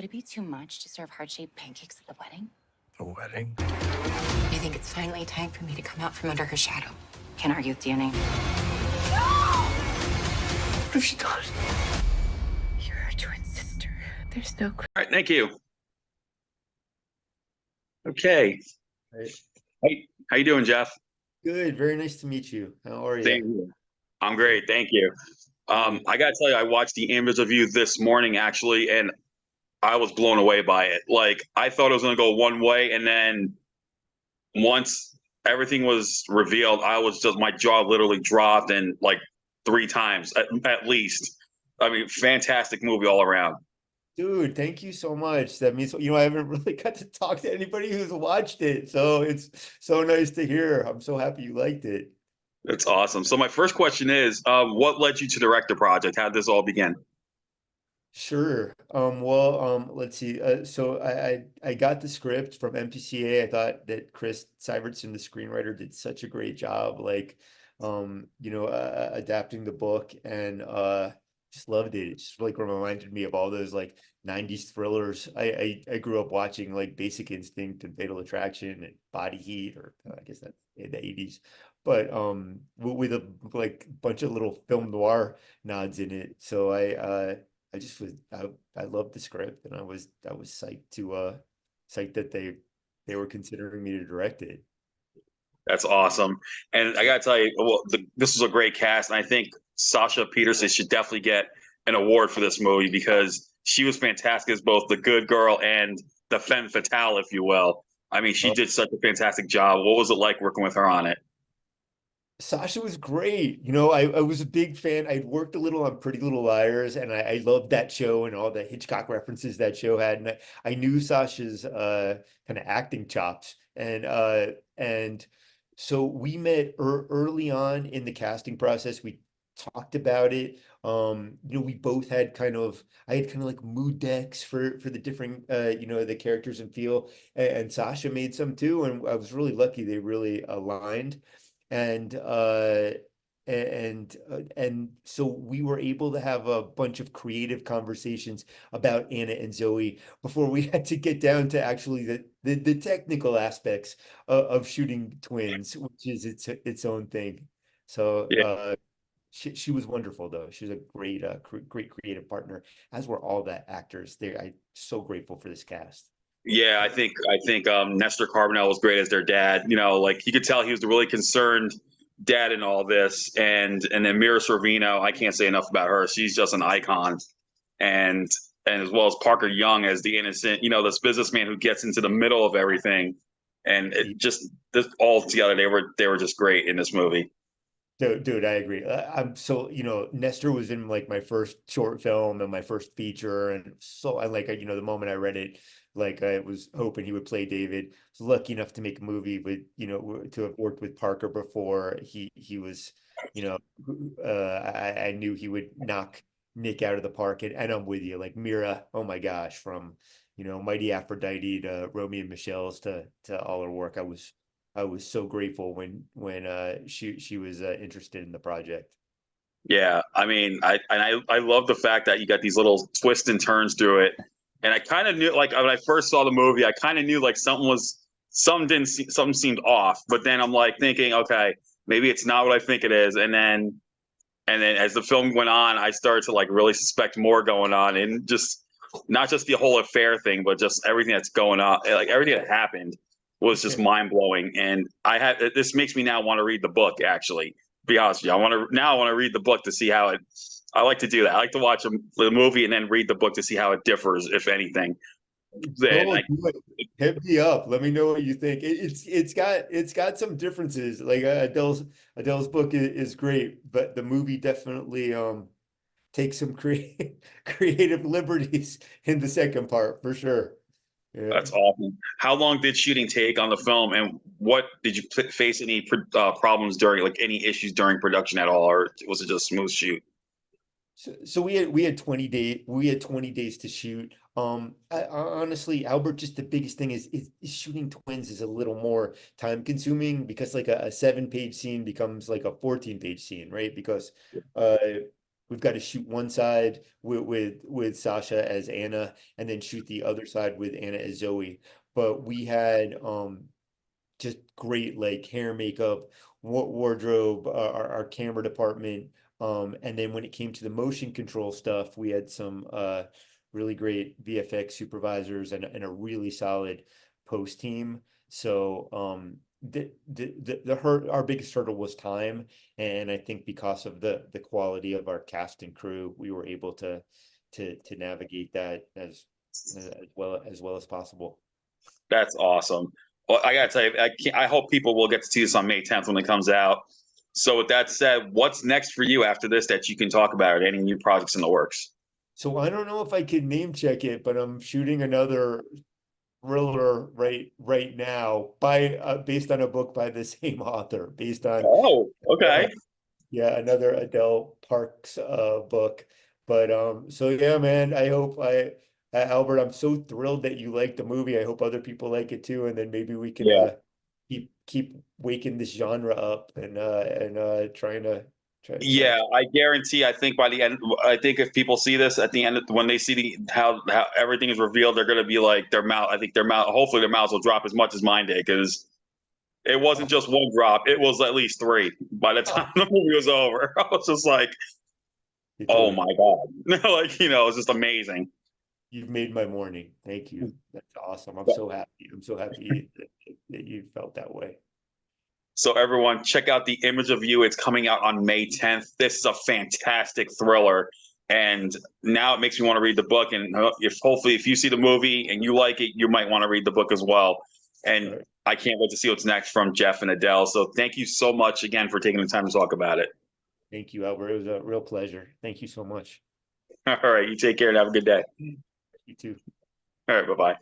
it be too much to serve heart-shaped pancakes at the wedding? A wedding? I think it's finally time for me to come out from under her shadow. Can't argue with DNA. What have she done? You're her twin sister. There's no... All right, thank you. Okay. Right. Hey, how you doing, Jeff? Good. Very nice to meet you. How are Same you? here. I'm great, thank you. I gotta tell you, I watched the Ambers Review this morning actually, and I was blown away by it. Like, I thought it was gonna go one way, and then once everything was revealed, I was just, my jaw literally dropped, and like 3 times at least. I mean, fantastic movie all around. Dude, thank you so much. That means, I haven't really got to talk to anybody who's watched it. So it's so nice to hear. I'm so happy you liked it. That's awesome. So my first question is, what led you to direct the project? How did this all begin? Sure. Let's see. So I got the script from MPCA. I thought that Chris Syvertson, the screenwriter, did such a great job, like, adapting the book, and just loved it. It just like reminded me of all those like 90s thrillers. I grew up watching like Basic Instinct and Fatal Attraction and Body Heat, or I guess that's in the 80s. But with a like bunch of little film noir nods in it. So I just was I loved the script, and I was psyched that they were considering me to direct it. That's awesome. And I gotta tell you, well, this was a great cast, and I think Sasha Pieterse should definitely get an award for this movie because she was fantastic as both the good girl and the femme fatale, if you will. I mean, she Uh, did such a fantastic job. What was it like working with her on it? Sasha was great. I was a big fan. I'd worked a little on Pretty Little Liars, and I loved that show and all the Hitchcock references that show had. And I knew Sasha's kind of acting chops. And so we met early on in the casting process. We talked about it. We both had I had kind of like mood decks for the different the characters and feel. And Sasha made some too, and I was really lucky they really aligned. And so we were able to have a bunch of creative conversations about Anna and Zoe before we had to get down to actually the technical aspects of shooting twins, which is its own thing. So Yeah, she was wonderful, though. She was a great great creative partner, as were all the actors. I'm so grateful for this cast. yeah. I think Nestor Carbonell was great as their dad. You know, like you could tell he was the really concerned dad in all this, and then Mira Sorvino. I can't say enough about her. She's just an icon, and and as well as Parker Young as the innocent, this businessman who gets into the middle of everything, and it just this all together they were just great in this movie. Dude, I agree. I'm so, Nestor was in like my first short film and my first feature. And so I like, the moment I read it, like I was hoping he would play David. I was lucky enough to make a movie with, to have worked with Parker before. He was, you know, I knew he would knock Nick out of the park. And I'm with you. Like Mira, oh my gosh, from, Mighty Aphrodite to Romeo and Michelle's to all her work. I was so grateful when she was interested in the project. Yeah, I mean, I love the fact that you got these little twists and turns through it, and I kind of knew, like when I first saw the movie, I kind of knew like something seemed off, but then I'm like thinking, okay, maybe it's not what I think it is, and then as the film went on, I started to like really suspect more going on, and just not just the whole affair thing, but just everything that's going on, like everything that happened was just mind blowing, and this makes me now want to read the book actually be honest with you. I want to read the book to see how it. I like to do that. I like to watch the movie and then read the book to see how it differs, if anything. Then Cool, do it. Hit me up. Let me know what you think. It's got some differences. Like Adele's book is great, but the movie definitely takes some creative liberties in the second part for sure. Yeah. that's awesome. How long did shooting take on the film, and what did you face any problems during, like any issues during production at all, or was it just smooth shoot? So we had 20 days to shoot. Honestly, Albert, just the biggest thing is shooting twins is a little more time consuming because like a 7-page scene becomes like a 14-page scene, right? Because uh we've got to shoot one side with Sasha as Anna, and then shoot the other side with Anna as Zoe. But we had just great like hair, makeup, wardrobe, our camera department. And then when it came to the motion control stuff, we had some really great VFX supervisors and a really solid post team. So our biggest hurdle was time, and I think because of the quality of our cast and crew, we were able to navigate that as well as possible. That's awesome. Well, I gotta tell you, I hope people will get to see this on May 10th when it comes out. So with that said, what's next for you after this that you can talk about? Any new projects in the works? So I don't know if I can name check it, but I'm shooting another thriller right now based on a book by the same author, based on Oh, okay. yeah, another Adele Parks book. But so yeah, man, I hope Albert, I'm so thrilled that you like the movie. I hope other people like it too, and then maybe we can Yeah. keep waking this genre up and trying to Yeah, I guarantee. I think by the end, I think if people see this at the end, when they see how everything is revealed, they're gonna be like their mouth. I think their mouth. Hopefully, their mouths will drop as much as mine did because it wasn't just one drop; it was at least three by the time the movie was over. I was just like, "Oh my god!" Like it's just amazing. You've made my morning. Thank you. That's awesome. I'm so happy. I'm so happy that you felt that way. So everyone, check out The Image of You. It's coming out on May 10th. This is a fantastic thriller, and now it makes me want to read the book. And if you see the movie and you like it, you might want to read the book as well. And Right. I can't wait to see what's next from Jeff and Adele. So thank you so much again for taking the time to talk about it. Thank you, Albert. It was a real pleasure. Thank you so much. All right, you take care and have a good day. You too. All right, bye bye.